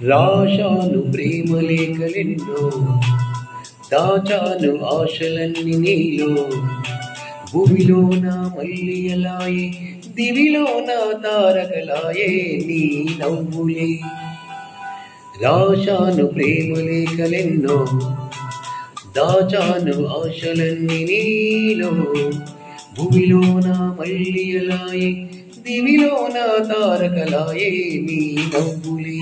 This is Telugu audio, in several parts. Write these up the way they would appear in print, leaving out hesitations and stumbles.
రాశాను ప్రేమలేఖలెన్నో, దాచాను ఆశలన్నీ నీలో. భూమిలోన మల్లియలాయే, దివిలోన తారకలాయే నీ నవ్వులే. రాశాను ప్రేమలేఖలెన్నో, దాచాను ఆశలన్నీ నీలో. భూమిలోన మల్లియలాయే, దివిలోన తారకలాయే నీ నవ్వులే.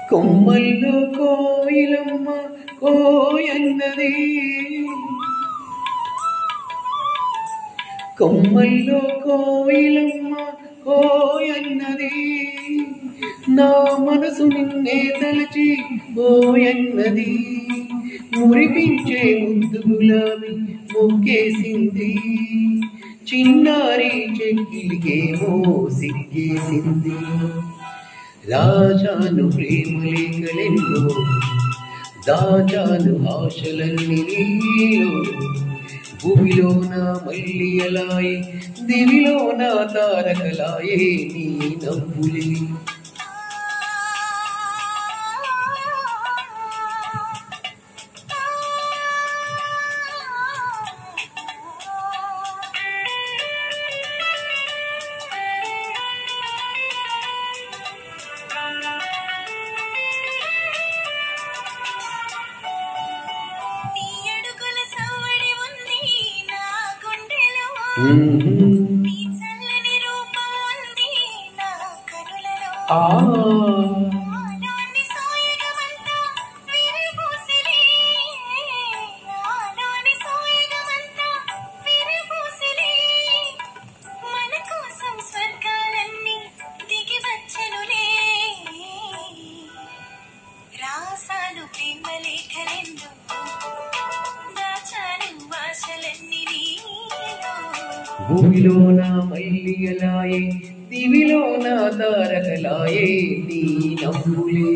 కొమ్మల్లో కోయిలమ్మ కోయన్నది, కొమ్మల్లో కోయిలమ్మ కోయన్నది. నా మనసు నిన్నే తలచి పోయన్నది. మురిపించే ముద్దు గులాబీ మొక్కేసింది, చిన్నారి చెక్కిలికేమో సిగ్గేసింది. రాశాను ప్రేమలేఖలెన్నో, దాచాను ఆశలన్నీ నీలో. భూమిలోన మల్లియలాయే, దివిలోన తారకలాయే నీ నవ్వులే. నీ చల్లని రూపం ఉంది నా కనులలో. నాలోని సోయగమంతా విరబూసిలే, నాలోని సోయగమంతా విరబూసిలే. మన కోసం స్వర్గాలన్నీ దిగి వచ్చెనులే. రాసాను ప్రేమలేఖలెన్నో, దాచాను ఆశలన్నీ భూమిలోన మల్లియలాయే, దివిలోన తారకలాయే నీ నవ్వులే.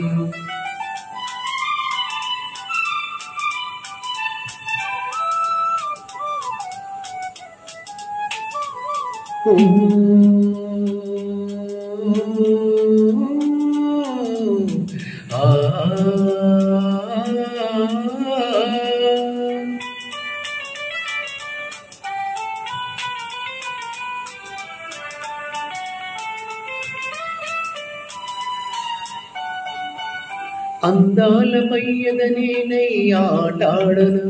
అందాల మయ్యదనేనై ఆటాడను,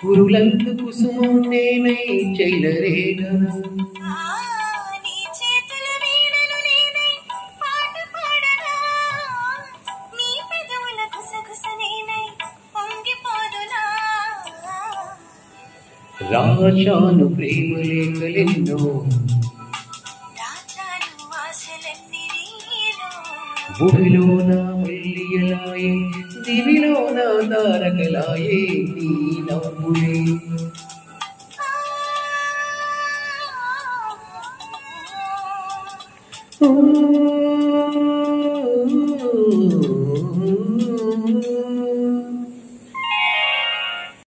కురులందు కుసుమం నేనై చెల్లరేగను. రాశాను ప్రేమలేఖలెన్నో, భూమిలోన మల్లియలాయే, దివిలోన తారకలాయే నీ నవ్వులే.